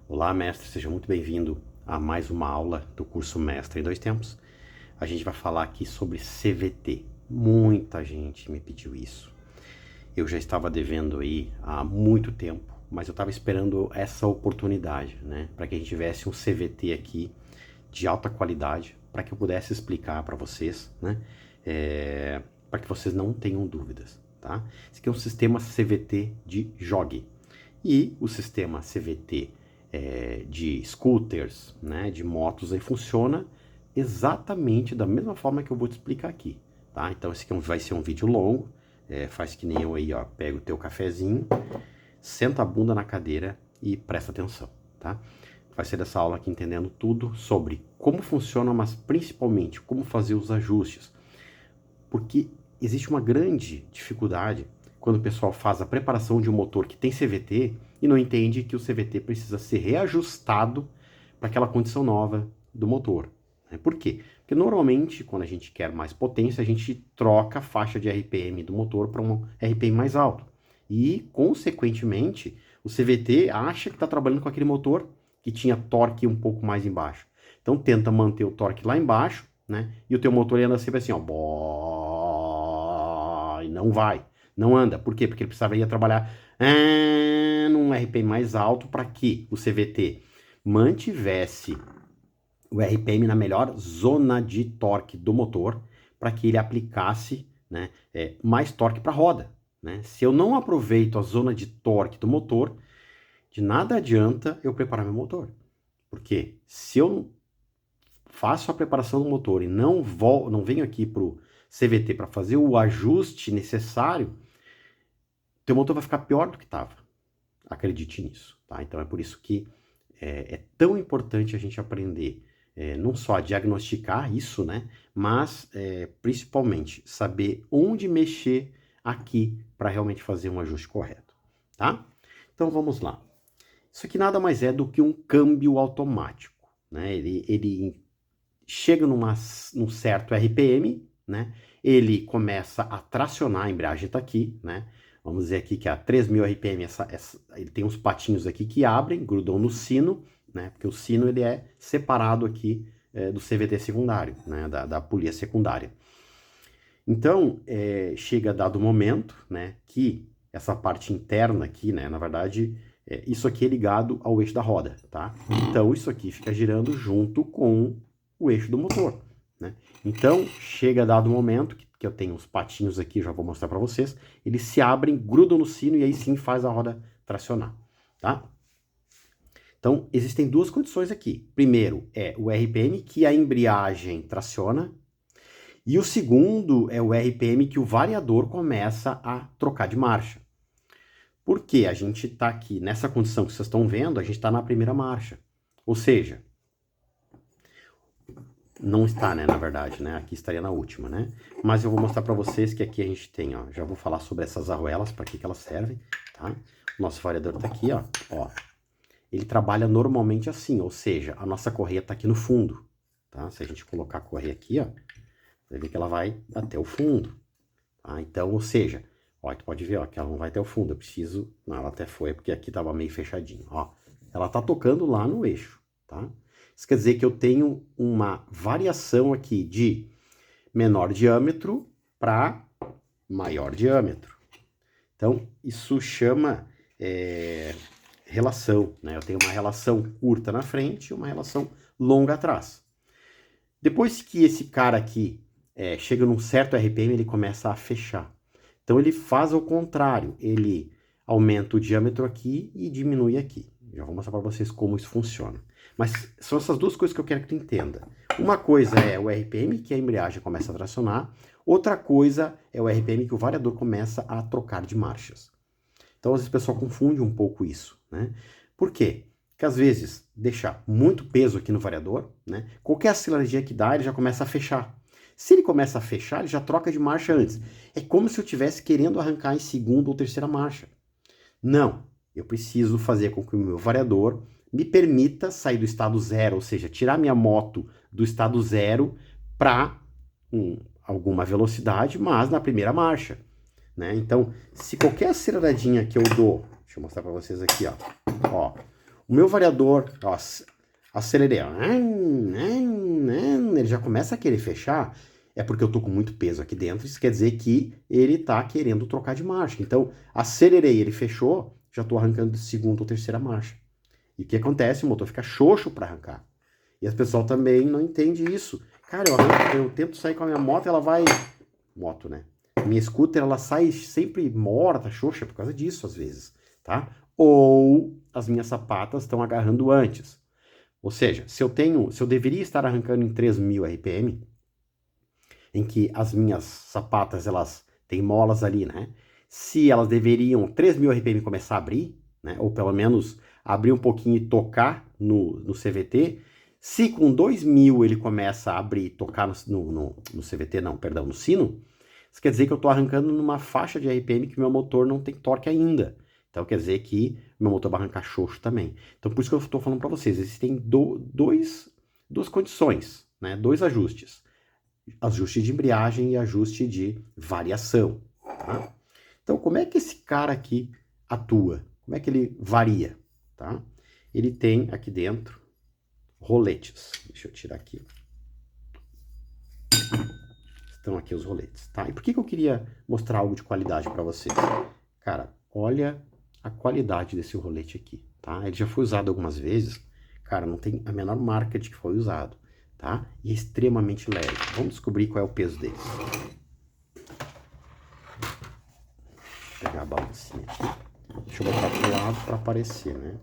Olá, mestre, seja muito bem-vindo a mais uma aula do curso Mestre em Dois Tempos. A gente vai falar aqui sobre CVT. Muita gente me pediu isso. Eu já estava devendo aí há muito tempo, mas eu estava esperando essa oportunidade, né? Para que a gente tivesse um CVT aqui de alta qualidade, para que eu pudesse explicar para vocês, né? Para que vocês não tenham dúvidas, tá? Esse aqui é um sistema CVT de jogue. E o sistema CVT de scooters, né, de motos, aí funciona exatamente da mesma forma que eu vou te explicar aqui, tá? Então esse aqui vai ser um vídeo longo, faz que nem eu aí, ó, pega o teu cafezinho, senta a bunda na cadeira e presta atenção, tá? Vai ser dessa aula aqui entendendo tudo sobre como funciona, mas principalmente como fazer os ajustes, porque existe uma grande dificuldade quando o pessoal faz a preparação de um motor que tem CVT e não entende que o CVT precisa ser reajustado para aquela condição nova do motor. Por quê? Porque normalmente, quando a gente quer mais potência, a gente troca a faixa de RPM do motor para um RPM mais alto. E, consequentemente, o CVT acha que está trabalhando com aquele motor que tinha torque um pouco mais embaixo. Então, tenta manter o torque lá embaixo, né? E o teu motor anda sempre assim, ó, e não vai. Não anda. Por quê? Porque ele precisaria trabalhar num RPM mais alto para que o CVT mantivesse o RPM na melhor zona de torque do motor, para que ele aplicasse, né, mais torque para a roda. Né? Se eu não aproveito a zona de torque do motor, de nada adianta eu preparar meu motor. Porque se eu faço a preparação do motor e não venho aqui para o CVT para fazer o ajuste necessário, teu motor vai ficar pior do que estava. Acredite nisso, tá? Então é por isso que é tão importante a gente aprender não só a diagnosticar isso, né? Mas principalmente saber onde mexer aqui para realmente fazer um ajuste correto, tá? Então vamos lá. Isso aqui nada mais é do que um câmbio automático, né? Ele chega num certo RPM, né? Ele começa a tracionar, a embreagem está aqui, né? Vamos dizer aqui que a 3.000 RPM, ele tem uns patinhos aqui que abrem, grudam no sino, né? Porque o sino ele é separado aqui do CVT secundário, né? Da polia secundária. Então, chega dado momento, né? Que essa parte interna aqui, né? Na verdade, isso aqui é ligado ao eixo da roda, tá? Então, isso aqui fica girando junto com o eixo do motor, né? Então, chega dado momento que eu tenho os patinhos aqui, já vou mostrar para vocês, eles se abrem, grudam no sino e aí sim faz a roda tracionar, tá? Então, existem duas condições aqui. Primeiro é o RPM que a embreagem traciona, e o segundo é o RPM que o variador começa a trocar de marcha. Porque a gente está aqui nessa condição que vocês estão vendo, a gente está na primeira marcha. Ou seja, não está, né, na verdade, né? Aqui estaria na última, né? Mas eu vou mostrar para vocês que aqui a gente tem, ó, já vou falar sobre essas arruelas, para que elas servem, tá? O nosso variador tá aqui, ó. Ele trabalha normalmente assim, ou seja, a nossa correia tá aqui no fundo, tá? Se a gente colocar a correia aqui, ó, vai ver que ela vai até o fundo, tá? Então, ou seja, ó, tu pode ver, ó, que ela não vai até o fundo, eu preciso... Não, ela até foi, porque aqui tava meio fechadinho, ó. Ela tá tocando lá no eixo, tá? Isso quer dizer que eu tenho uma variação aqui de menor diâmetro para maior diâmetro. Então, isso chama relação, né? Eu tenho uma relação curta na frente e uma relação longa atrás. Depois que esse cara aqui chega num certo RPM, ele começa a fechar. Então, ele faz ao contrário. Ele aumenta o diâmetro aqui e diminui aqui. Já vou mostrar para vocês como isso funciona. Mas são essas duas coisas que eu quero que tu entenda. Uma coisa é o RPM, que a embreagem começa a tracionar. Outra coisa é o RPM que o variador começa a trocar de marchas. Então, às vezes o pessoal confunde um pouco isso, né? Por quê? Porque às vezes deixar muito peso aqui no variador, né? Qualquer aceleradinha que dá, ele já começa a fechar. Se ele começa a fechar, ele já troca de marcha antes. É como se eu estivesse querendo arrancar em segunda ou terceira marcha. Não, eu preciso fazer com que o meu variador me permita sair do estado zero, ou seja, tirar minha moto do estado zero para alguma velocidade, mas na primeira marcha, né? Então, se qualquer aceleradinha que eu dou, deixa eu mostrar para vocês aqui, ó, O meu variador, ó, acelerei, ó, ele já começa a querer fechar, é porque eu tô com muito peso aqui dentro, isso quer dizer que ele tá querendo trocar de marcha. Então, acelerei, ele fechou, já tô arrancando de segunda ou terceira marcha. E o que acontece? O motor fica xoxo para arrancar. E as pessoas também não entendem isso. Cara, eu tento sair com a minha moto, ela vai... Moto, né? Minha scooter, ela sai sempre morta, xoxa, por causa disso, às vezes, tá? Ou as minhas sapatas estão agarrando antes. Ou seja, se eu deveria estar arrancando em 3.000 RPM, em que as minhas sapatas, elas têm molas ali, né? Se elas deveriam, 3.000 RPM começar a abrir, né? Ou pelo menos abrir um pouquinho e tocar no CVT, se com 2.000 ele começa a abrir e tocar no CVT, não, perdão, no sino, isso quer dizer que eu estou arrancando numa faixa de RPM que meu motor não tem torque ainda. Então quer dizer que meu motor vai arrancar xoxo também. Então por isso que eu estou falando para vocês, existem duas condições, né? Dois ajustes. Ajuste de embreagem e ajuste de variação. Tá? Então como é que esse cara aqui atua? Como é que ele varia? Tá? Ele tem aqui dentro roletes. Deixa eu tirar aqui. Estão aqui os roletes, tá? E por que eu queria mostrar algo de qualidade para vocês? Cara, olha a qualidade desse rolete aqui, tá? Ele já foi usado algumas vezes. Cara, não tem a menor marca de que foi usado, tá? E é extremamente leve. Vamos descobrir qual é o peso dele. Vou pegar a balancinha aqui. Deixa eu botar pro lado para aparecer, né?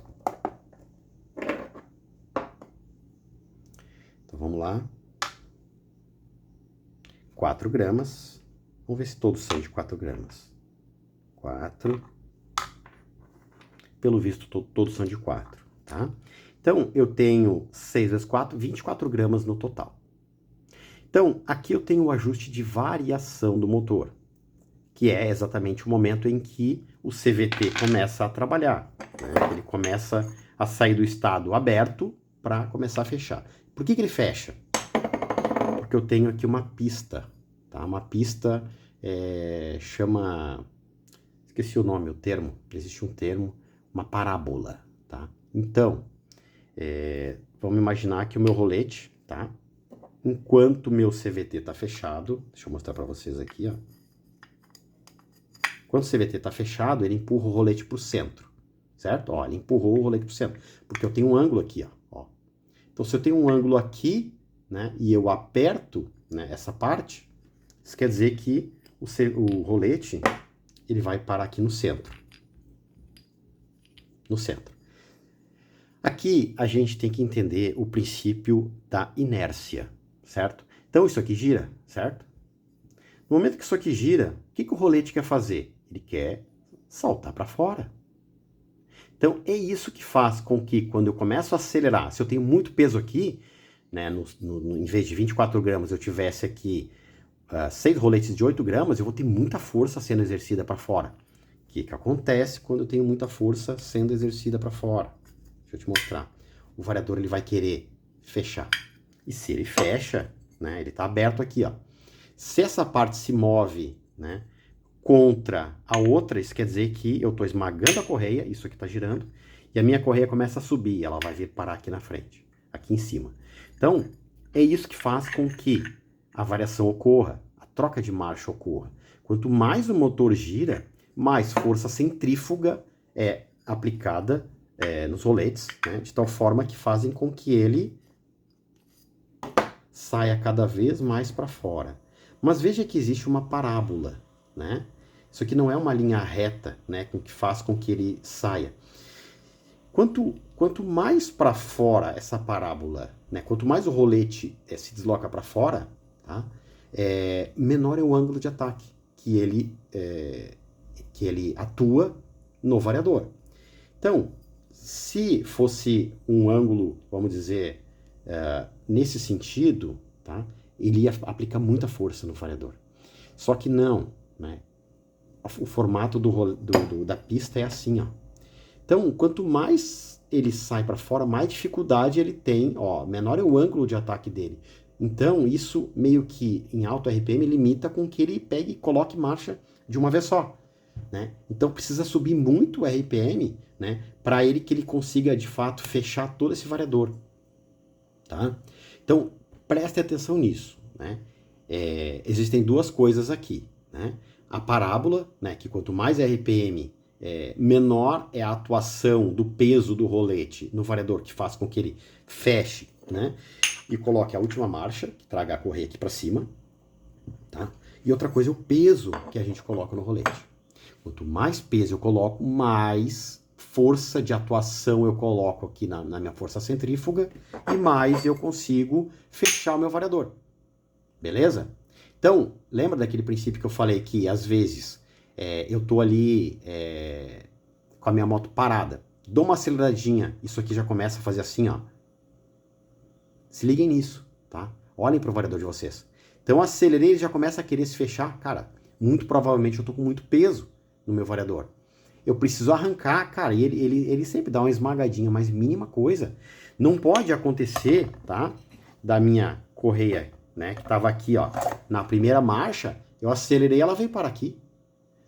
Então vamos lá. 4 gramas. Vamos ver se todos são de 4 gramas. 4. Pelo visto, todos são de 4, tá? Então, eu tenho 6 vezes 4, 24 gramas no total. Então, aqui eu tenho o ajuste de variação do motor, que é exatamente o momento em que o CVT começa a trabalhar, né? Ele começa a sair do estado aberto para começar a fechar. Por que ele fecha? Porque eu tenho aqui uma pista, tá? Uma pista chama... Esqueci o nome, o termo. Existe um termo, uma parábola, tá? Então, vamos imaginar que o meu rolete, tá? Enquanto o meu CVT tá fechado, deixa eu mostrar para vocês aqui, ó. Quando o CVT tá fechado, ele empurra o rolete pro centro, certo? Ó, ele empurrou o rolete pro centro, porque eu tenho um ângulo aqui, ó. Então, se eu tenho um ângulo aqui, né, e eu aperto, né, essa parte, isso quer dizer que o rolete, ele vai parar aqui no centro. No centro. Aqui a gente tem que entender o princípio da inércia, certo? Então isso aqui gira, certo? No momento que isso aqui gira, o que o rolete quer fazer? Ele quer saltar para fora. Então é isso que faz com que quando eu começo a acelerar, se eu tenho muito peso aqui, né, em vez de 24 gramas eu tivesse aqui 6 roletes de 8 gramas, eu vou ter muita força sendo exercida para fora. O que acontece quando eu tenho muita força sendo exercida para fora? Deixa eu te mostrar. O variador ele vai querer fechar. E se ele fecha, né, ele está aberto aqui, ó. Se essa parte se move, né, contra a outra, isso quer dizer que eu estou esmagando a correia, isso aqui está girando, e a minha correia começa a subir, ela vai vir parar aqui na frente, aqui em cima. Então, é isso que faz com que a variação ocorra, a troca de marcha ocorra. Quanto mais o motor gira, mais força centrífuga é aplicada nos roletes, né, de tal forma que fazem com que ele saia cada vez mais para fora. Mas veja que existe uma parábola, né? Isso aqui não é uma linha reta, né, que faz com que ele saia. Quanto mais para fora essa parábola, né, quanto mais o rolete se desloca para fora, tá, menor é o ângulo de ataque que ele atua no variador. Então, se fosse um ângulo, vamos dizer, nesse sentido, tá, ele ia aplicar muita força no variador. Só que não, né? O formato da pista é assim, ó. Então, quanto mais ele sai para fora, mais dificuldade ele tem, ó, menor é o ângulo de ataque dele. Então, isso meio que em alto RPM limita com que ele pegue e coloque marcha de uma vez só, né? Então, precisa subir muito o RPM, né? Para ele que ele consiga, de fato, fechar todo esse variador, tá? Então, preste atenção nisso, né? Existem duas coisas aqui, né? A parábola, né? Que quanto mais RPM, menor é a atuação do peso do rolete no variador, que faz com que ele feche, né? E coloque a última marcha, que traga a correia aqui para cima, tá? E outra coisa é o peso que a gente coloca no rolete. Quanto mais peso eu coloco, mais força de atuação eu coloco aqui na minha força centrífuga e mais eu consigo fechar o meu variador. Beleza? Então, lembra daquele princípio que eu falei que às vezes eu tô ali com a minha moto parada, dou uma aceleradinha, isso aqui já começa a fazer assim, ó. Se liguem nisso, tá? Olhem pro variador de vocês. Então, acelerei, ele já começa a querer se fechar. Cara, muito provavelmente eu tô com muito peso no meu variador. Eu preciso arrancar, cara, e ele sempre dá uma esmagadinha, mas mínima coisa. Não pode acontecer, tá? Da minha correia, né, que tava aqui, ó, na primeira marcha, eu acelerei, ela veio para aqui.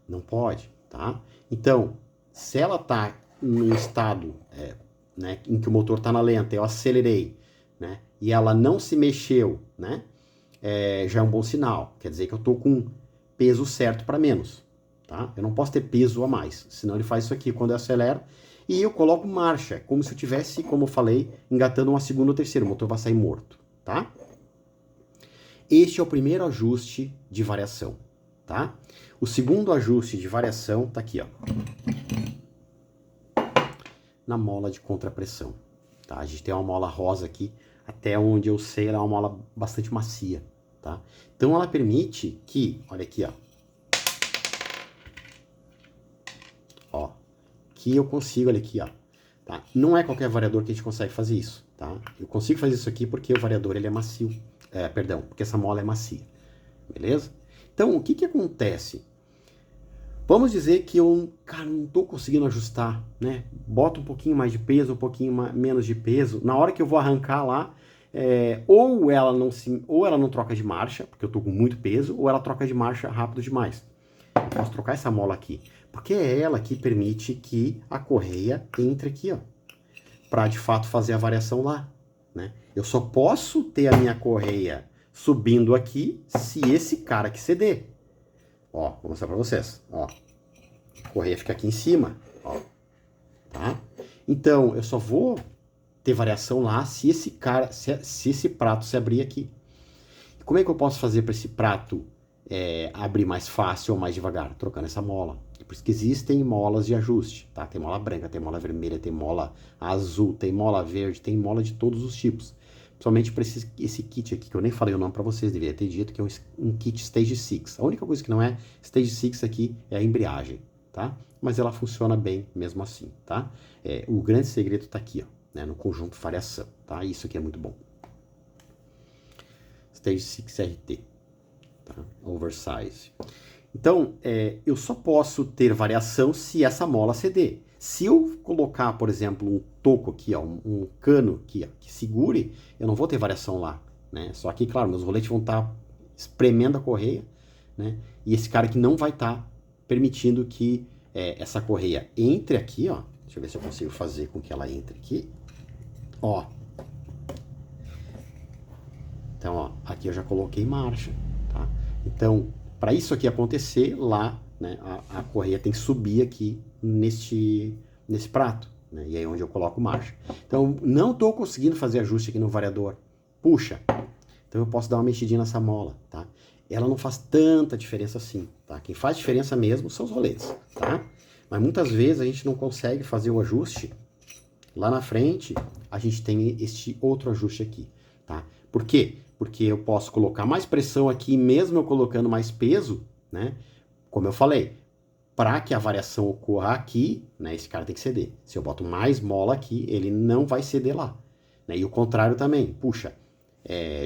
Não pode, tá? Então, se ela tá num estado, né, em que o motor tá na lenta, eu acelerei, né, e ela não se mexeu, né, já é um bom sinal. Quer dizer que eu tô com peso certo para menos. Tá? Eu não posso ter peso a mais, senão ele faz isso aqui quando eu acelero e eu coloco marcha, como se eu tivesse, como eu falei, engatando uma segunda ou terceira, o motor vai sair morto, tá? Este é o primeiro ajuste de variação, tá? O segundo ajuste de variação tá aqui, ó, na mola de contrapressão, tá? A gente tem uma mola rosa aqui, até onde eu sei, ela é uma mola bastante macia, tá? Então ela permite que, olha aqui, ó, que eu consigo, olha aqui, ó, tá? Não é qualquer variador que a gente consegue fazer isso, tá? Eu consigo fazer isso aqui porque o variador, ele é macio, perdão, porque essa mola é macia, beleza? Então, o que que acontece? Vamos dizer que eu, cara, não tô conseguindo ajustar, né? Bota um pouquinho mais de peso, um pouquinho menos de peso, na hora que eu vou arrancar lá, ou ela não troca de marcha, porque eu tô com muito peso, ou ela troca de marcha rápido demais. Eu posso trocar essa mola aqui, porque é ela que permite que a correia entre aqui, ó, para de fato fazer a variação lá, né? Eu só posso ter a minha correia subindo aqui se esse cara aqui ceder. Ó, vou mostrar para vocês, ó. A correia fica aqui em cima, ó, tá? Então, eu só vou ter variação lá se esse cara, se esse prato se abrir aqui. Como é que eu posso fazer para esse prato abrir mais fácil ou mais devagar? Trocando essa mola. Por isso que existem molas de ajuste, tá? Tem mola branca, tem mola vermelha, tem mola azul, tem mola verde, tem mola de todos os tipos. Principalmente para esse kit aqui, que eu nem falei o nome para vocês, deveria ter dito, que é um kit Stage 6. A única coisa que não é Stage 6 aqui é a embreagem, tá? Mas ela funciona bem mesmo assim, tá? O grande segredo tá aqui, ó, né? No conjunto variação, tá? Isso aqui é muito bom. Stage 6 RT. Tá? Oversize. Então, eu só posso ter variação se essa mola ceder. Se eu colocar, por exemplo, um toco aqui, ó, um cano aqui, ó, que segure, eu não vou ter variação lá, né? Só que, claro, meus roletes vão estar espremendo a correia, né? E esse cara aqui não vai estar permitindo que essa correia entre aqui, ó. Deixa eu ver se eu consigo fazer com que ela entre aqui. Ó. Então, ó, aqui eu já coloquei marcha, tá? Então, para isso aqui acontecer, lá, né, a correia tem que subir aqui nesse prato, né? E aí é onde eu coloco marcha. Então, não estou conseguindo fazer ajuste aqui no variador. Puxa! Então eu posso dar uma mexidinha nessa mola, tá? Ela não faz tanta diferença assim, tá? Quem faz diferença mesmo são os roletes, tá? Mas muitas vezes a gente não consegue fazer o ajuste. Lá na frente, a gente tem este outro ajuste aqui, tá? Por quê? Porque eu posso colocar mais pressão aqui, mesmo eu colocando mais peso, né? Como eu falei, para que a variação ocorra aqui, né? Esse cara tem que ceder. Se eu boto mais mola aqui, ele não vai ceder lá, né? E o contrário também. Puxa,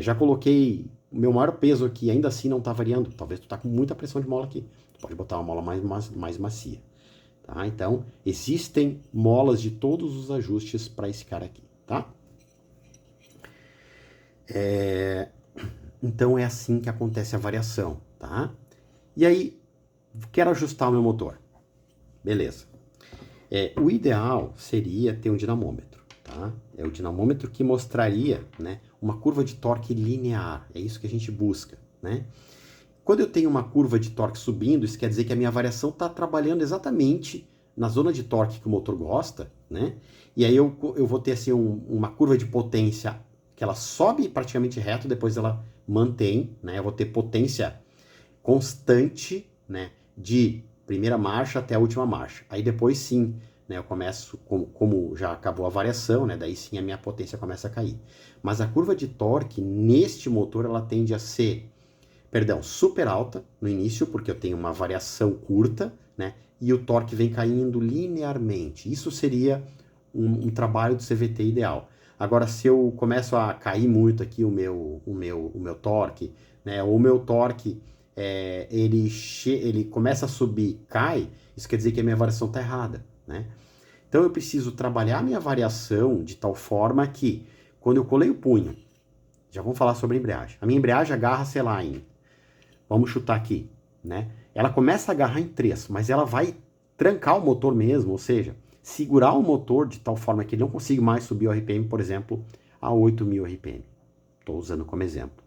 já coloquei o meu maior peso aqui, ainda assim não tá variando. Talvez tu tá com muita pressão de mola aqui. Tu pode botar uma mola mais macia, tá? Então, existem molas de todos os ajustes para esse cara aqui, tá? Então é assim que acontece a variação, tá? E aí, quero ajustar o meu motor. Beleza. O ideal seria ter um dinamômetro, tá? É o dinamômetro que mostraria, né, uma curva de torque linear. É isso que a gente busca, né? Quando eu tenho uma curva de torque subindo, isso quer dizer que a minha variação está trabalhando exatamente na zona de torque que o motor gosta, né? E aí eu vou ter assim uma curva de potência que ela sobe praticamente reto, depois ela mantém, né? Eu vou ter potência constante, né? De primeira marcha até a última marcha. Aí depois sim, né? Eu começo, como já acabou a variação, né? Daí sim a minha potência começa a cair. Mas a curva de torque neste motor, ela tende a ser super alta no início, porque eu tenho uma variação curta, né? E o torque vem caindo linearmente. Isso seria um trabalho do CVT ideal. Agora, se eu começo a cair muito aqui o meu torque, né? Ou o meu torque ele começa a subir, cai, isso quer dizer que a minha variação está errada, né? Então eu preciso trabalhar a minha variação de tal forma que, quando eu colei o punho, já vamos falar sobre a embreagem. A minha embreagem agarra, sei lá, vamos chutar aqui, né? Ela começa a agarrar em 3, mas ela vai trancar o motor mesmo, ou seja, segurar o motor de tal forma que ele não consiga mais subir o RPM, por exemplo, a 8.000 RPM. Estou usando como exemplo.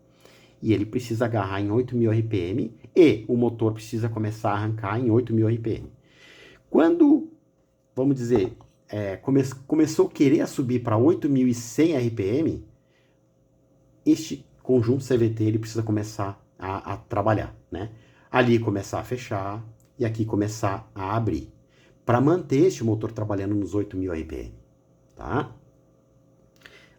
E ele precisa agarrar em 8.000 RPM e o motor precisa começar a arrancar em 8.000 RPM. Quando, vamos dizer, começou a querer subir para 8.100 RPM, este conjunto CVT ele precisa começar a trabalhar, né? Ali começar a fechar e aqui começar a abrir, para manter este motor trabalhando nos 8.000 RPM, tá?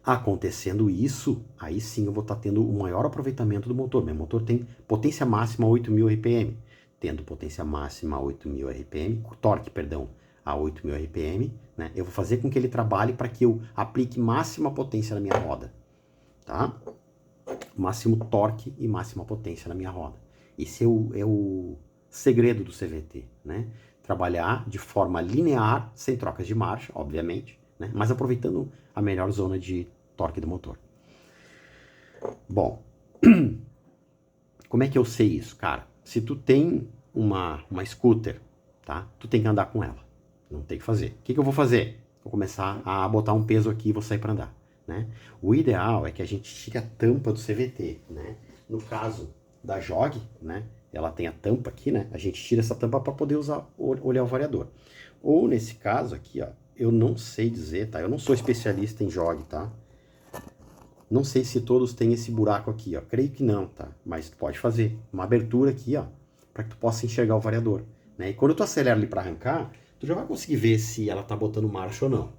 Acontecendo isso, aí sim eu vou estar tendo o maior aproveitamento do motor. Meu motor tem potência máxima a 8.000 RPM. Tendo potência máxima a 8.000 RPM, torque, perdão, a 8.000 RPM, né? Eu vou fazer com que ele trabalhe para que eu aplique máxima potência na minha roda, tá? Máximo torque e máxima potência na minha roda. Esse é o segredo do CVT, né? Trabalhar de forma linear, sem trocas de marcha, obviamente, né? Mas aproveitando a melhor zona de torque do motor. Bom, como é que eu sei isso, cara? Se tu tem uma scooter, tá? Tu tem que andar com ela. Não tem que fazer. O que eu vou fazer? Vou começar a botar um peso aqui e vou sair para andar, né? O ideal é que a gente tire a tampa do CVT, né? No caso da Jog, né? Ela tem a tampa aqui, né? A gente tira essa tampa para poder olhar o variador. Ou nesse caso aqui, ó, eu não sei dizer, tá? Eu não sou especialista em Jog, tá? Não sei se todos têm esse buraco aqui, ó. Creio que não, tá? Mas tu pode fazer uma abertura aqui, ó, para que tu possa enxergar o variador, né? E quando tu acelera ali para arrancar, tu já vai conseguir ver se ela tá botando marcha ou não.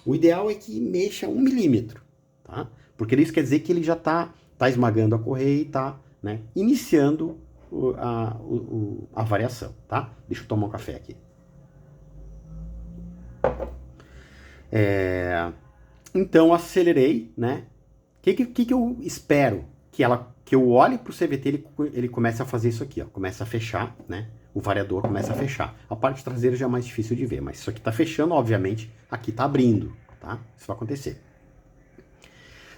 O ideal é que mexa 1 milímetro, tá? Porque isso quer dizer que ele já tá esmagando a correia e tá, né, iniciando a variação, tá? Deixa eu tomar um café aqui. Então, acelerei, né? O que eu espero? Que eu olhe para o CVT, ele comece a fazer isso aqui, ó. Começa a fechar, né? O variador começa a fechar. A parte traseira já é mais difícil de ver, mas isso aqui tá fechando, obviamente, aqui tá abrindo, tá? Isso vai acontecer.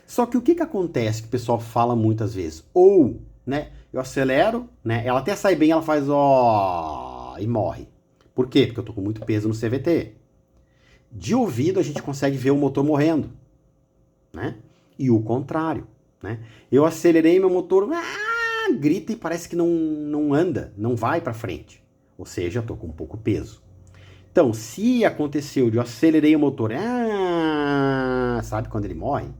Só que o que acontece que o pessoal fala muitas vezes? Ou, né, eu acelero, né? Ela até sai bem, ela faz ó e morre. Por quê? Porque eu tô com muito peso no CVT. De ouvido a gente consegue ver o motor morrendo, né? E o contrário, né? Eu acelerei meu motor, grita e parece que não anda, não vai para frente. Ou seja, estou com pouco peso. Então, se aconteceu de eu acelerei o motor, sabe quando ele morre?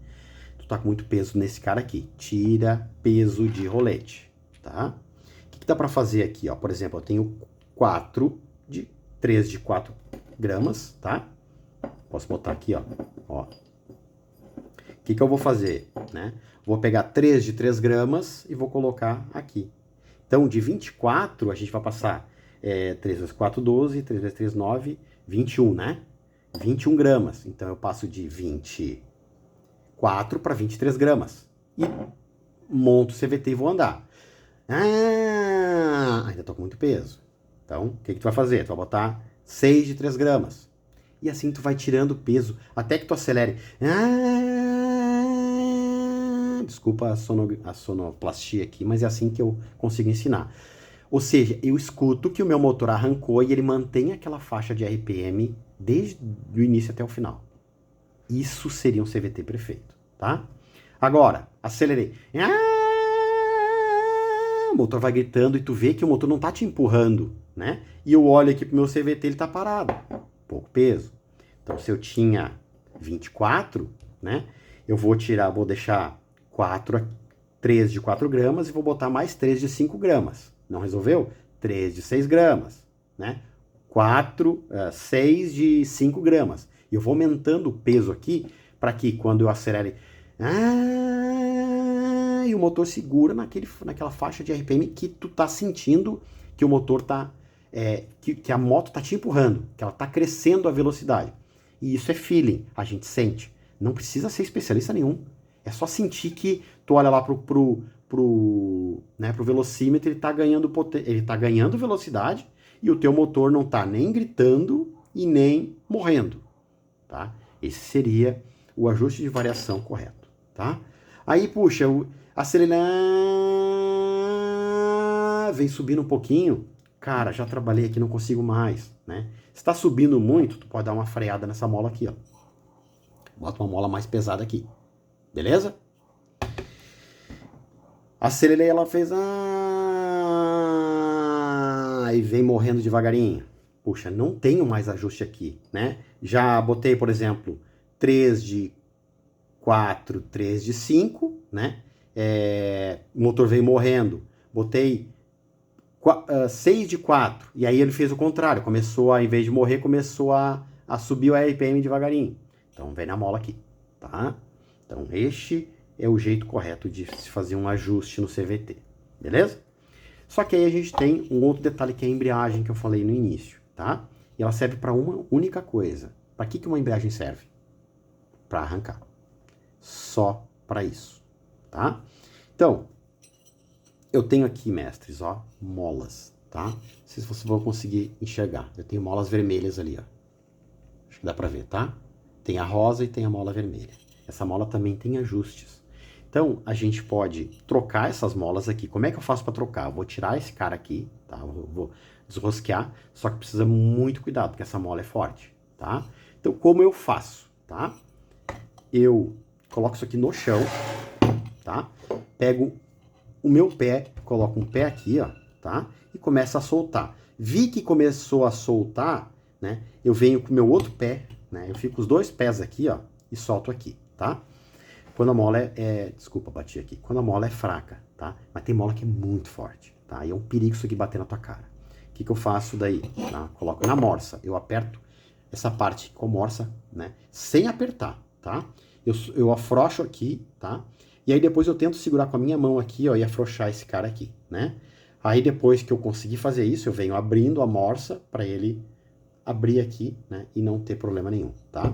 Tu tá com muito peso nesse cara aqui. Tira peso de rolete, tá? O que dá para fazer aqui, ó? Por exemplo, eu tenho 3 de 4 gramas, tá? Posso botar aqui, ó. O que eu vou fazer, né? Vou pegar 3 de 3 gramas e vou colocar aqui. Então, de 24, a gente vai passar 3 vezes 4, 12, 3 vezes 3, 9, 21, né? 21 gramas. Então, eu passo de 24 para 23 gramas. E monto o CVT e vou andar. Ainda tô com muito peso. Então, o que tu vai fazer? Tu vai botar 6 de 3 gramas. E assim tu vai tirando peso, até que tu acelere. Desculpa a sonoplastia aqui, mas é assim que eu consigo ensinar. Ou seja, eu escuto que o meu motor arrancou e ele mantém aquela faixa de RPM desde o início até o final. Isso seria um CVT perfeito, tá? Agora, acelerei. O motor vai gritando e tu vê que o motor não tá te empurrando, né? E eu olho aqui pro meu CVT, ele tá parado. Pouco peso. Então, se eu tinha 24, né? Eu vou deixar 3 de 4 gramas e vou botar mais 3 de 5 gramas. Não resolveu? 3 de 6 gramas, né? 6 de 5 gramas. E eu vou aumentando o peso aqui para que quando eu acelere, e o motor segura naquela faixa de RPM que tu tá sentindo que o motor tá, que a moto tá te empurrando, que ela tá crescendo a velocidade. E isso é feeling, a gente sente. Não precisa ser especialista nenhum. É só sentir que tu olha lá pro velocímetro, ele tá ganhando velocidade e o teu motor não tá nem gritando e nem morrendo, tá? Esse seria o ajuste de variação correto, tá? Aí, puxa, acelerar, vem subindo um pouquinho, cara, já trabalhei aqui, não consigo mais, né? Se tá subindo muito, tu pode dar uma freada nessa mola aqui, ó. Bota uma mola mais pesada aqui, beleza? Acelerei, ela fez, e vem morrendo devagarinho. Puxa, não tenho mais ajuste aqui, né? Já botei, por exemplo, 3 de 4, 3 de 5, né? O motor veio morrendo. Botei 6 de 4, e aí ele fez o contrário. Em vez de morrer, começou a subir o RPM devagarinho. Então, vem na mola aqui, tá? Então, este é o jeito correto de se fazer um ajuste no CVT, beleza? Só que aí a gente tem um outro detalhe que é a embreagem que eu falei no início, tá? E ela serve para uma única coisa. Para que uma embreagem serve? Para arrancar. Só para isso, tá? Então, eu tenho aqui, mestres, ó, molas, tá? Não sei se vocês vão conseguir enxergar. Eu tenho molas vermelhas ali, ó. Acho que dá para ver, tá? Tem a rosa e tem a mola vermelha. Essa mola também tem ajustes. Então, a gente pode trocar essas molas aqui. Como é que eu faço para trocar? Eu vou tirar esse cara aqui, tá? Eu vou desrosquear, só que precisa muito cuidado, porque essa mola é forte, tá? Então, como eu faço, tá? Eu coloco isso aqui no chão, tá? Pego o meu pé, coloco um pé aqui, ó, tá? E começo a soltar. Vi que começou a soltar, né? Eu venho com o meu outro pé, né? Eu fico com os dois pés aqui, ó, e solto aqui, tá? Quando a mola desculpa, bati aqui. Quando a mola é fraca, tá? Mas tem mola que é muito forte, tá? E é um perigo isso aqui bater na tua cara. O que eu faço daí? Tá? Coloco na morsa. Eu aperto essa parte com morsa, né? Sem apertar, tá? Eu afrouxo aqui, tá? E aí depois eu tento segurar com a minha mão aqui, ó, e afrouxar esse cara aqui, né? Aí depois que eu conseguir fazer isso, eu venho abrindo a morsa para ele abrir aqui, né? E não ter problema nenhum, tá?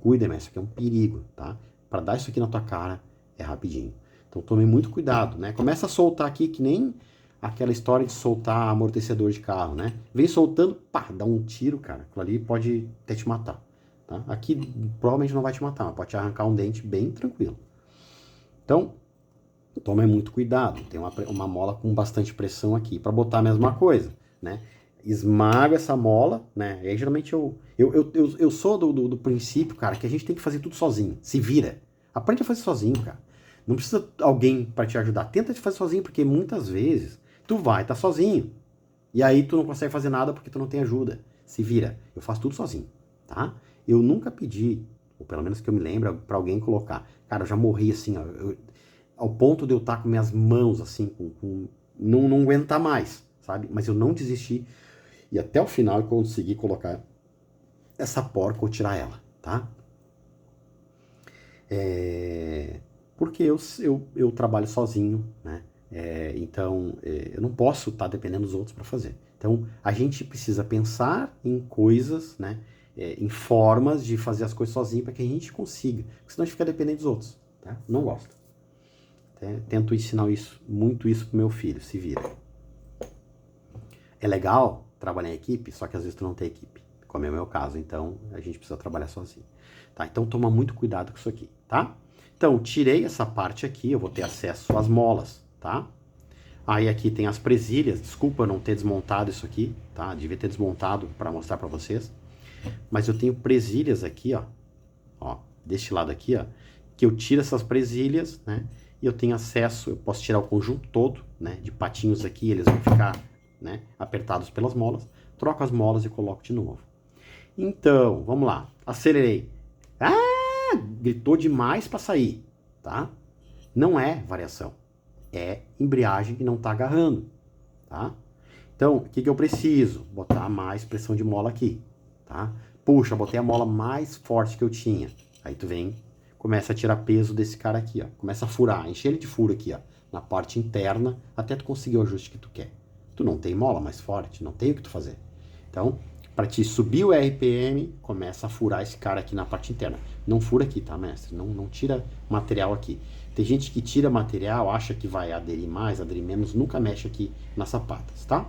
Cuida, mas isso aqui é um perigo, tá? Para dar isso aqui na tua cara é rapidinho. Então tome muito cuidado, né? Começa a soltar aqui que nem aquela história de soltar amortecedor de carro, né? Vem soltando, pá, dá um tiro, cara. Aquilo ali pode até te matar, tá? Aqui provavelmente não vai te matar, mas pode te arrancar um dente bem tranquilo. Então, tome muito cuidado. Tem uma mola com bastante pressão aqui para botar a mesma coisa, né? Esmago essa mola, né? E aí geralmente eu sou do princípio, cara, que a gente tem que fazer tudo sozinho. Se vira. Aprende a fazer sozinho, cara. Não precisa alguém para te ajudar. Tenta te fazer sozinho, porque muitas vezes tu vai estar sozinho. E aí tu não consegue fazer nada porque tu não tem ajuda. Se vira. Eu faço tudo sozinho, tá? Eu nunca pedi, ou pelo menos que eu me lembro, para alguém colocar. Cara, eu já morri assim, ó. Ao ponto de eu estar com minhas mãos assim, não aguentar mais, sabe? Mas eu não desisti. E até o final eu consegui colocar essa porca ou tirar ela, tá? Porque eu trabalho sozinho, né? Então eu não posso estar dependendo dos outros para fazer. Então a gente precisa pensar em coisas, né? Em formas de fazer as coisas sozinho para que a gente consiga. Porque senão a gente fica dependendo dos outros, tá? Não gosto. Tento ensinar muito isso pro meu filho, se vira. É legal trabalhar em equipe, só que às vezes tu não tem equipe, como é o meu caso, então a gente precisa trabalhar sozinho, tá? Então toma muito cuidado com isso aqui, tá? Então, tirei essa parte aqui, eu vou ter acesso às molas, tá? Aí aqui tem as presilhas, desculpa eu não ter desmontado isso aqui, tá? Devia ter desmontado para mostrar para vocês. Mas eu tenho presilhas aqui, ó, deste lado aqui, ó, que eu tiro essas presilhas, né? E eu tenho acesso, eu posso tirar o conjunto todo, né? De patinhos aqui, eles vão ficar, né? Apertados pelas molas. Troco as molas e coloco de novo. Então, vamos lá. Acelerei. Ah, gritou demais para sair, tá? Não é variação. É embreagem que não está agarrando, tá? Então, o que eu preciso? Botar mais pressão de mola aqui, tá? Puxa, botei a mola mais forte que eu tinha. Aí tu vem, começa a tirar peso desse cara aqui, ó. Começa a furar, encher ele de furo aqui, ó. Na parte interna, até tu conseguir o ajuste que tu quer. Tu não tem mola mais forte, não tem o que tu fazer. Então, para te subir o RPM, começa a furar esse cara aqui na parte interna. Não fura aqui, tá, mestre? Não tira material aqui. Tem gente que tira material, acha que vai aderir mais, aderir menos, nunca mexe aqui nas sapatas, tá?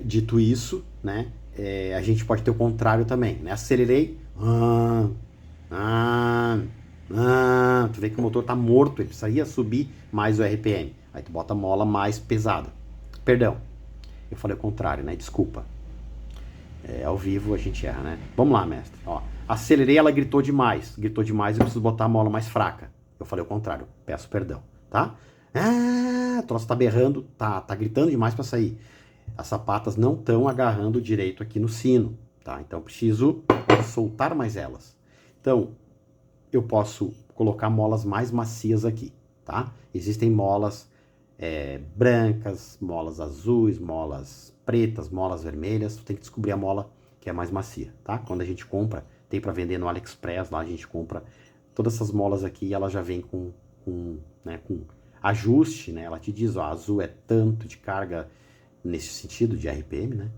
Dito isso, né, a gente pode ter o contrário também, né? Acelerei, tu vê que o motor tá morto, ele precisaria subir mais o RPM. Aí tu bota a mola mais pesada. Perdão, eu falei o contrário, né? Desculpa. Ao vivo a gente erra, né? Vamos lá, mestre. Ó, acelerei, ela gritou demais. Gritou demais, eu preciso botar a mola mais fraca. Eu falei o contrário, peço perdão, tá? O troço tá berrando, tá gritando demais para sair. As sapatas não estão agarrando direito aqui no sino, tá? Então eu preciso soltar mais elas. Então, eu posso colocar molas mais macias aqui, tá? Existem molas brancas, molas azuis, molas pretas, molas vermelhas. Tu tem que descobrir a mola que é mais macia, tá? Quando a gente compra, tem para vender no AliExpress, lá a gente compra todas essas molas aqui, ela já vem com ajuste, né? Ela te diz, ó, azul é tanto de carga nesse sentido de RPM, né?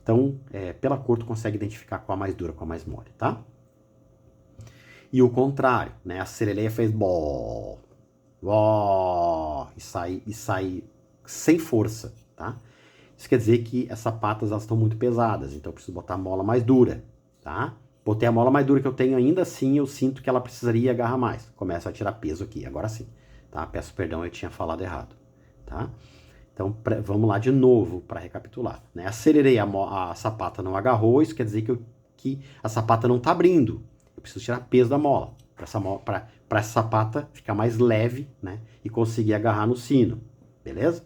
Então, pela cor tu consegue identificar qual a mais dura, qual a mais mole, tá? E o contrário, né? A sereleia fez bó e sai sem força, tá? Isso quer dizer que as sapatas elas estão muito pesadas, então eu preciso botar a mola mais dura, tá? Botei a mola mais dura que eu tenho, ainda assim eu sinto que ela precisaria agarrar mais. Começa a tirar peso aqui, agora sim, tá? Peço perdão, eu tinha falado errado, tá? Então vamos lá de novo para recapitular, né? Acelerei, a sapata não agarrou, isso quer dizer que a sapata não está abrindo. Eu preciso tirar peso da mola, para essa sapata ficar mais leve, né? E conseguir agarrar no sino, beleza?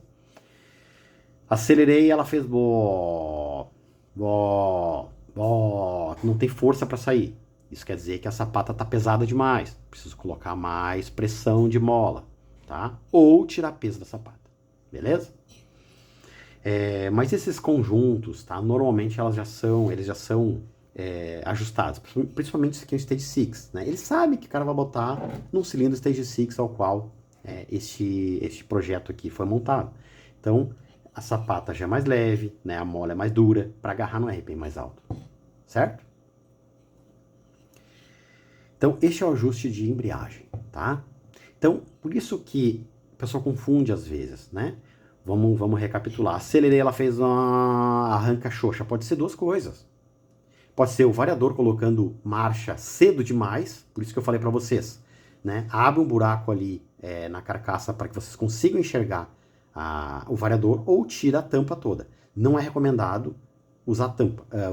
Acelerei, ela fez bó, não tem força para sair. Isso quer dizer que a sapata tá pesada demais. Preciso colocar mais pressão de mola, tá? Ou tirar peso da sapata, beleza? Mas esses conjuntos, tá? Normalmente eles já são ajustados, principalmente esse aqui é o Stage 6, né? Ele sabe que o cara vai botar num cilindro Stage 6 ao qual este projeto aqui foi montado. Então, a sapata já é mais leve, né? A mola é mais dura, para agarrar no RPM mais alto, certo? Então, este é o ajuste de embreagem, tá? Então, por isso que o pessoal confunde às vezes, né? Vamos recapitular. Acelerei, ela fez uma arranca xoxa. Pode ser duas coisas. Pode ser o variador colocando marcha cedo demais, por isso que eu falei para vocês, né? Abre um buraco ali na carcaça para que vocês consigam enxergar o variador ou tira a tampa toda. Não é recomendado usar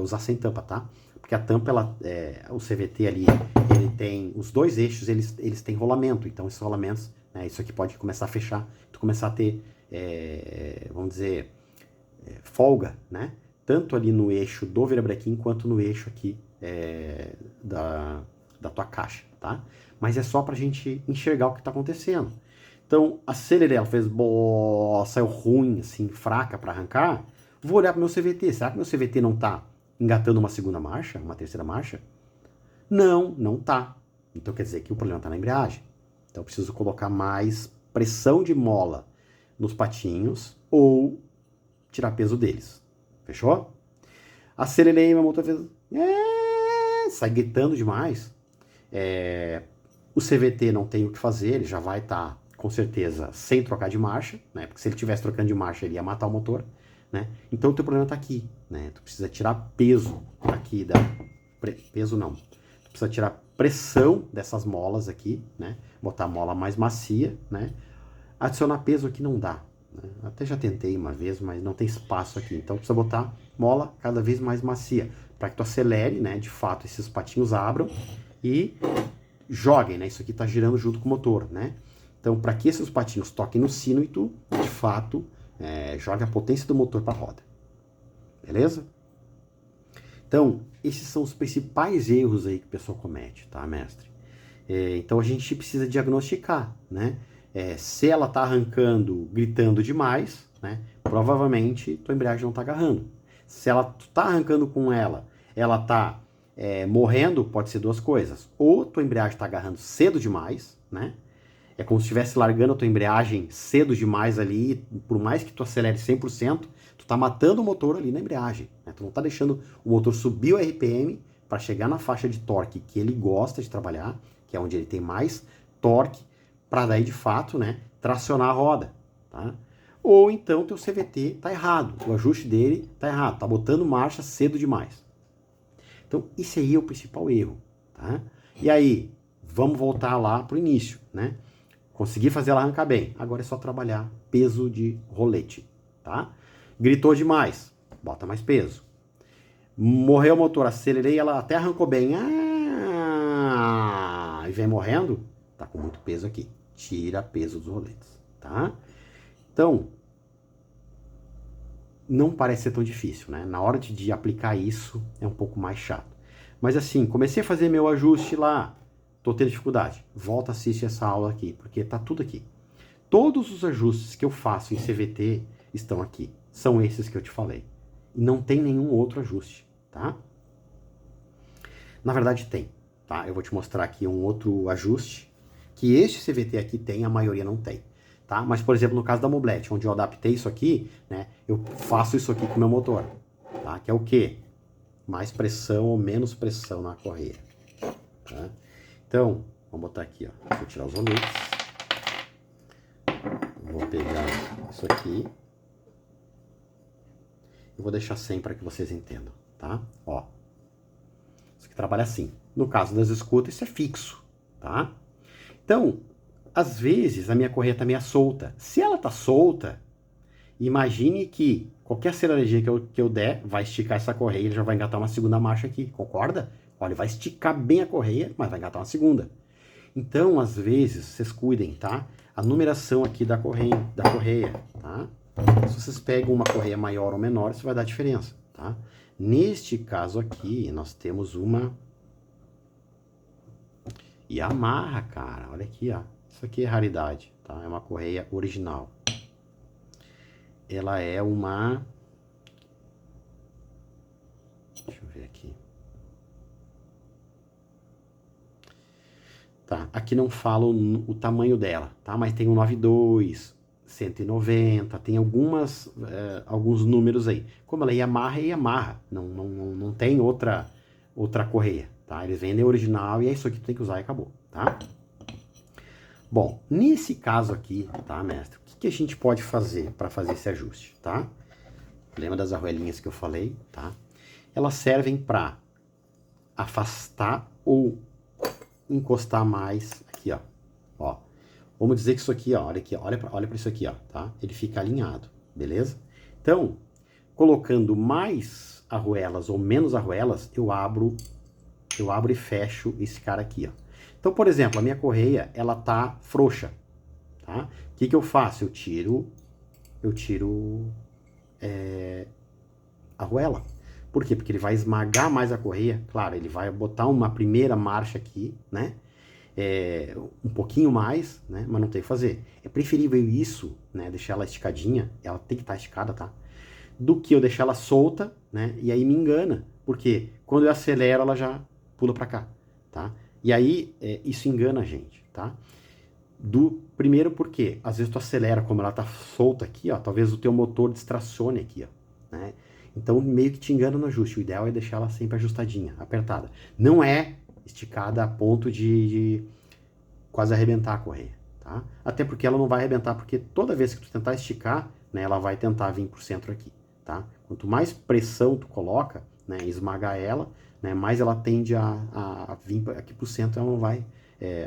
usar sem tampa, tá? Porque a tampa, o CVT ali, ele tem os dois eixos, eles têm rolamento. Então esses rolamentos, né, isso aqui pode começar a fechar, tu começar a ter, vamos dizer, folga, né? Tanto ali no eixo do virabrequim quanto no eixo aqui da tua caixa, tá? Mas é só pra gente enxergar o que tá acontecendo. Então, acelerei, ela fez saiu ruim, assim, fraca para arrancar. Vou olhar pro meu CVT. Será que meu CVT não tá engatando uma segunda marcha, uma terceira marcha? Não tá. Então quer dizer que o problema tá na embreagem. Então eu preciso colocar mais pressão de mola nos patinhos ou tirar peso deles. Fechou? Acelerei, meu motor fez... sai gritando demais. O CVT não tem o que fazer, ele já vai estar, com certeza, sem trocar de marcha, né? Porque se ele estivesse trocando de marcha, ele ia matar o motor, né? Então o teu problema está aqui, né? Tu precisa tirar peso aqui peso não. Tu precisa tirar pressão dessas molas aqui, né? Botar a mola mais macia, né? Adicionar peso aqui não dá. Né? Até já tentei uma vez, mas não tem espaço aqui. Então precisa botar mola cada vez mais macia, para que tu acelere, né? De fato, esses patinhos abram e joguem, né? Isso aqui tá girando junto com o motor, né? Então, para que esses patinhos toquem no sino e tu, de fato, jogue a potência do motor para a roda. Beleza? Então, esses são os principais erros aí que o pessoal comete, tá, mestre? Então, a gente precisa diagnosticar, né? Se ela tá arrancando, gritando demais, né? Provavelmente tua embreagem não tá agarrando. Se ela tá arrancando com ela tá morrendo, pode ser duas coisas. Ou tua embreagem tá agarrando cedo demais, né? É como se estivesse largando a tua embreagem cedo demais ali, por mais que tu acelere 100%, tu tá matando o motor ali na embreagem, né? Tu não tá deixando o motor subir o RPM para chegar na faixa de torque que ele gosta de trabalhar, que é onde ele tem mais torque, para daí de fato, né, tracionar a roda, tá? Ou então teu CVT tá errado, o ajuste dele tá errado, tá botando marcha cedo demais. Então, esse aí é o principal erro, tá? E aí, vamos voltar lá pro início, né? Consegui fazer ela arrancar bem. Agora é só trabalhar peso de rolete, tá? Gritou demais, bota mais peso. Morreu o motor, acelerei, ela até arrancou bem. E vem morrendo, tá com muito peso aqui. Tira peso dos roletes, tá? Então, não parece ser tão difícil, né? Na hora de aplicar isso, é um pouco mais chato. Mas assim, comecei a fazer meu ajuste lá, tô tendo dificuldade. Volta, assiste essa aula aqui, porque tá tudo aqui. Todos os ajustes que eu faço em CVT estão aqui. São esses que eu te falei. E não tem nenhum outro ajuste, tá? Na verdade tem, tá? Eu vou te mostrar aqui um outro ajuste que este CVT aqui tem, a maioria não tem, tá? Mas, por exemplo, no caso da Mobilete, onde eu adaptei isso aqui, né? Eu faço isso aqui com o meu motor, tá? Que é o quê? Mais pressão ou menos pressão na correia, tá? Então, vamos botar aqui, ó. Vou tirar os roletes. Vou pegar isso aqui. Eu vou deixar 100 para que vocês entendam, tá? Ó. Isso aqui trabalha assim. No caso das escutas, isso é fixo, tá? Então, às vezes, a minha correia tá meio solta. Se ela tá solta, imagine que qualquer aceleradinha que eu der, vai esticar essa correia e ele já vai engatar uma segunda marcha aqui, concorda? Olha, ele vai esticar bem a correia, mas vai engatar uma segunda. Então, às vezes, vocês cuidem, tá? A numeração aqui da correia, tá? Se vocês pegam uma correia maior ou menor, isso vai dar diferença, tá? Neste caso aqui, nós temos uma Yamaha, cara. Olha aqui, ó. Isso aqui é raridade, tá? É uma correia original. Ela é uma... Deixa eu ver aqui. Tá, aqui não fala o tamanho dela, tá? Mas tem um 92, 190, tem alguns números aí. Como ela é Yamaha, não tem outra correia, tá? Eles vendem original e é isso aqui que tu tem que usar e acabou, tá? Bom, nesse caso aqui, tá, mestre? O que a gente pode fazer para fazer esse ajuste, tá? Lembra das arruelinhas que eu falei, tá? Elas servem para afastar ou encostar mais aqui, ó. Vamos dizer que isso aqui, ó, olha aqui, olha para isso aqui, ó, tá? Ele fica alinhado, beleza? Então, colocando mais arruelas ou menos arruelas, eu abro e fecho esse cara aqui, ó. Então, por exemplo, a minha correia, ela tá frouxa, tá? O que eu faço? Eu tiro a arruela. Por quê? Porque ele vai esmagar mais a correia. Claro, ele vai botar uma primeira marcha aqui, né? Um pouquinho mais, né? Mas não tem o que fazer. É preferível isso, né? Deixar ela esticadinha, ela tem que estar esticada, tá? Do que eu deixar ela solta, né? E aí me engana. Porque quando eu acelero, ela já pula pra cá, tá? E aí, isso engana a gente, tá? Primeiro porque, às vezes tu acelera, como ela tá solta aqui, ó, talvez o teu motor distracione aqui, ó, né? Então, meio que te engana no ajuste. O ideal é deixar ela sempre ajustadinha, apertada. Não é esticada a ponto de quase arrebentar a correia, tá? Até porque ela não vai arrebentar, porque toda vez que tu tentar esticar, né, ela vai tentar vir pro centro aqui, tá? Quanto mais pressão tu coloca, né, esmagar ela, né, mais ela tende a vir aqui pro centro, ela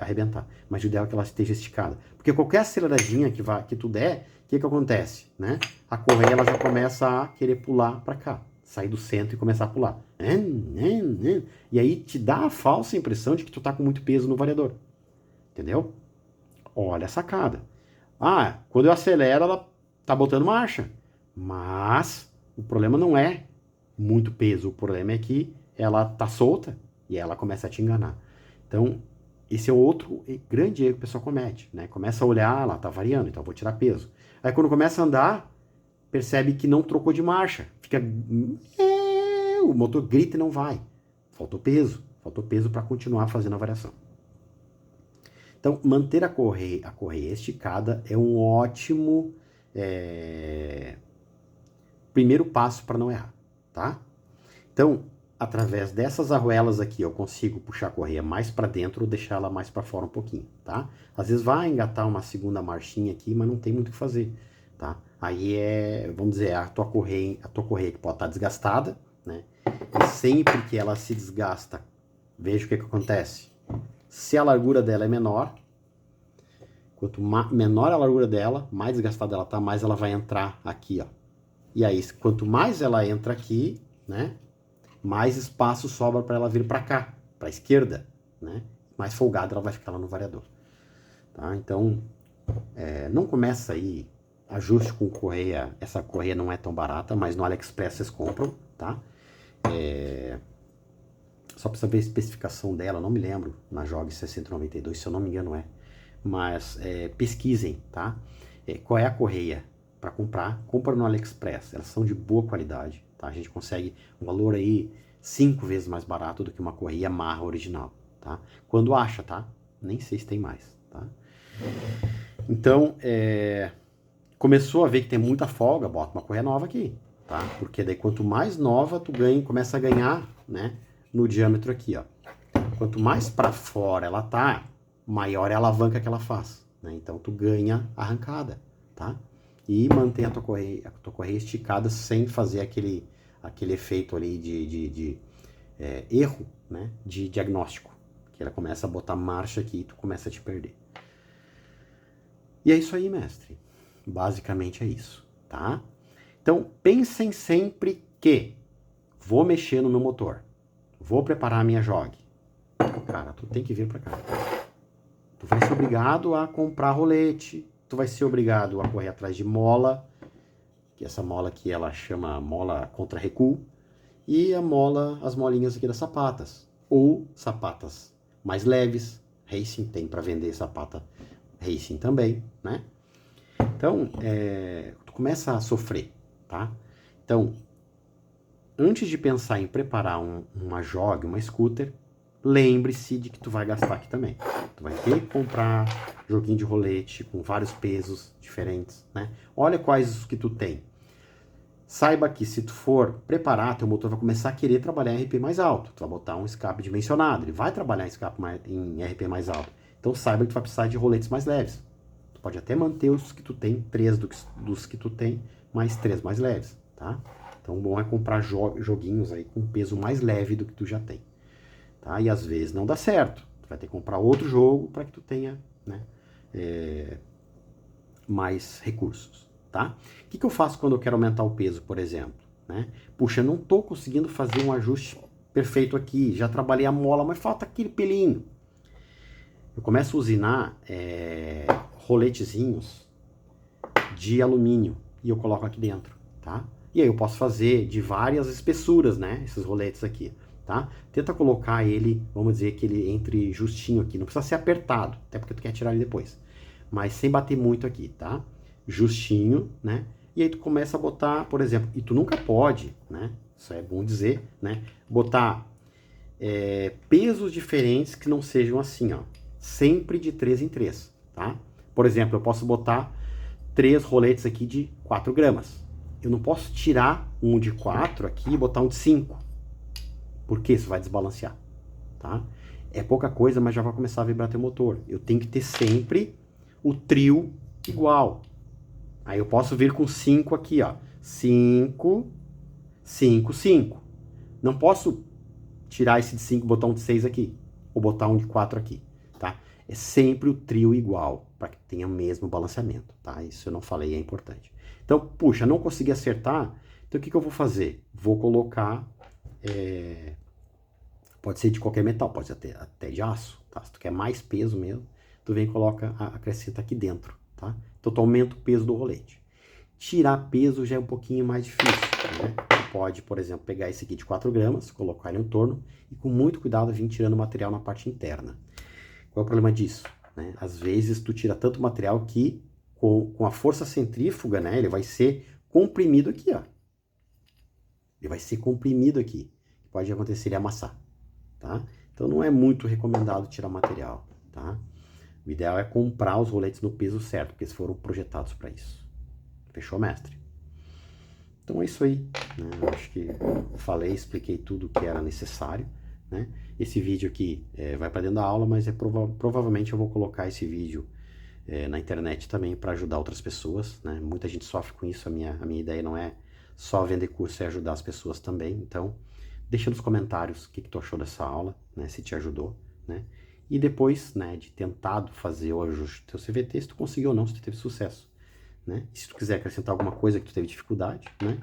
arrebentar. Mas o ideal é que ela esteja esticada. Porque qualquer aceleradinha que tu der, o que acontece, né? A correia ela já começa a querer pular para cá, sair do centro e começar a pular. E aí te dá a falsa impressão de que tu tá com muito peso no variador. Entendeu? Olha a sacada. Quando eu acelero, ela tá botando marcha. Mas o problema não é muito peso, o problema é que ela tá solta e ela começa a te enganar. Então, esse é outro grande erro que o pessoal comete, né? Começa a olhar, ela tá variando, então eu vou tirar peso. Aí quando começa a andar, percebe que não trocou de marcha. Fica... o motor grita e não vai. Faltou peso para continuar fazendo a variação. Então, manter a correia esticada é um ótimo primeiro passo para não errar, tá? Então, através dessas arruelas aqui, eu consigo puxar a correia mais para dentro ou deixar ela mais para fora um pouquinho, tá? Às vezes vai engatar uma segunda marchinha aqui, mas não tem muito o que fazer, tá? Aí vamos dizer, a tua correia que pode estar desgastada, né? E sempre que ela se desgasta, veja o que acontece. Se a largura dela é menor, quanto menor a largura dela, mais desgastada ela tá, mais ela vai entrar aqui, ó. E aí, quanto mais ela entra aqui, né, mais espaço sobra para ela vir para cá, para a esquerda, né? Mais folgada ela vai ficar lá no variador, tá? Então, não começa aí ajuste com correia. Essa correia não é tão barata, mas no AliExpress vocês compram, tá? Só precisa ver a especificação dela, não me lembro, na JOG 692, se eu não me engano mas pesquisem, tá? Qual é a correia para comprar? Compra no AliExpress, elas são de boa qualidade, tá? A gente consegue um valor aí 5 vezes mais barato do que uma correia Yamaha original, tá? Quando acha, tá? Nem sei se tem mais, tá? Então, começou a ver que tem muita folga, bota uma correia nova aqui, tá? Porque daí quanto mais nova tu começa a ganhar, né? No diâmetro aqui, ó. Quanto mais para fora ela tá, maior é a alavanca que ela faz, né? Então tu ganha arrancada, tá? E mantém a tua correia esticada sem fazer aquele efeito ali de erro, né? De diagnóstico, que ela começa a botar marcha aqui e tu começa a te perder. E é isso aí, mestre. Basicamente é isso, tá? Então pensem sempre que vou mexer no meu motor, vou preparar a minha JOG. Cara, tu tem que vir pra cá. Tu vai ser obrigado a comprar rolete, tu vai ser obrigado a correr atrás de mola, que essa mola aqui ela chama mola contra recuo, e as molinhas aqui das sapatas, ou sapatas mais leves, Racing tem para vender sapata Racing também, né? Então, tu começa a sofrer, tá? Então, antes de pensar em preparar uma JOG, uma scooter, lembre-se de que tu vai gastar aqui também. Tu vai ter que comprar joguinho de rolete com vários pesos diferentes, né? Olha quais que tu tem. Saiba que se tu for preparar, teu motor vai começar a querer trabalhar em RP mais alto. Tu vai botar um escape dimensionado, ele vai trabalhar em RP mais alto. Então saiba que tu vai precisar de roletes mais leves. Tu pode até manter os que tu tem, 3 dos que tu tem, mais 3 mais leves, tá? Então o bom é comprar joguinhos aí com peso mais leve do que tu já tem. Tá? E às vezes não dá certo. Tu vai ter que comprar outro jogo para que tu tenha, né, mais recursos. Tá? O que eu faço quando eu quero aumentar o peso, por exemplo? Né? Puxa, eu não estou conseguindo fazer um ajuste perfeito aqui. Já trabalhei a mola, mas falta aquele pelinho. Eu começo a usinar roletezinhos de alumínio e eu coloco aqui dentro. Tá? E aí eu posso fazer de várias espessuras, né? Esses roletes aqui. Tá? Tenta colocar ele, vamos dizer que ele entre justinho aqui, não precisa ser apertado, até porque tu quer tirar ele depois, mas sem bater muito aqui, tá? Justinho, né? E aí tu começa a botar, por exemplo, e tu nunca pode, né? Isso é bom dizer, né? Botar pesos diferentes que não sejam assim, ó, sempre de 3 em 3, tá? Por exemplo, eu posso botar 3 roletes aqui de 4 gramas, eu não posso tirar um de 4 aqui e botar um de 5, porque isso vai desbalancear, tá? É pouca coisa, mas já vai começar a vibrar teu motor. Eu tenho que ter sempre o trio igual. Aí eu posso vir com 5 aqui, ó. 5, 5, 5. Não posso tirar esse de 5 e botar um de 6 aqui. Ou botar um de 4 aqui. tá? É sempre o trio igual, para que tenha o mesmo balanceamento, tá? Isso eu não falei, é importante. Então, puxa, não consegui acertar, então o que eu vou fazer? Vou colocar, pode ser de qualquer metal, pode ser até de aço, tá? Se tu quer mais peso mesmo, tu vem e coloca, acrescenta aqui dentro, tá? Então tu aumenta o peso do rolete. Tirar peso já é um pouquinho mais difícil, né? Tu pode, por exemplo, pegar esse aqui de 4 gramas, colocar ele no torno e com muito cuidado vir tirando o material na parte interna. Qual é o problema disso? Né? Às vezes tu tira tanto material que com a força centrífuga, né, ele vai ser comprimido aqui, ó. Ele vai ser comprimido aqui. Pode acontecer ele amassar, tá? Então não é muito recomendado tirar material, tá? O ideal é comprar os roletes no peso certo, porque eles foram projetados para isso. Fechou, mestre? Então é isso aí, né? Eu acho que falei, expliquei tudo o que era necessário, né? Esse vídeo aqui vai para dentro da aula, mas provavelmente eu vou colocar esse vídeo na internet também para ajudar outras pessoas, né? Muita gente sofre com isso, a minha ideia não é só vender curso, é ajudar as pessoas também. Então, deixa nos comentários o que tu achou dessa aula, né? Se te ajudou, né? E depois, né, de tentado fazer o ajuste do teu CVT, se tu conseguiu ou não, se tu teve sucesso. Né? E se tu quiser acrescentar alguma coisa que tu teve dificuldade, né?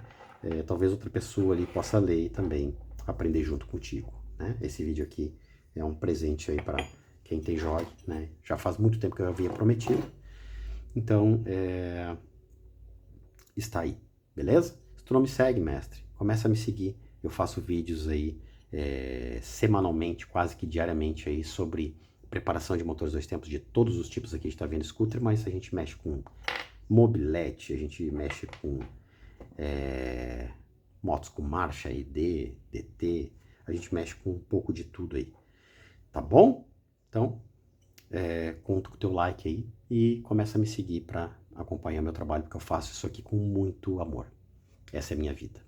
Talvez outra pessoa ali possa ler e também aprender junto contigo, né? Esse vídeo aqui é um presente aí para quem tem jogue, né? Já faz muito tempo que eu havia prometido, então está aí, beleza? Se tu não me segue, mestre, começa a me seguir. Eu faço vídeos aí semanalmente, quase que diariamente aí sobre preparação de motores 2 tempos de todos os tipos aqui. A gente está vendo scooter, mas a gente mexe com mobilete, a gente mexe com motos com marcha, ID, DT, a gente mexe com um pouco de tudo aí, tá bom? Então, conto com o teu like aí e começa a me seguir para acompanhar meu trabalho, porque eu faço isso aqui com muito amor. Essa é a minha vida.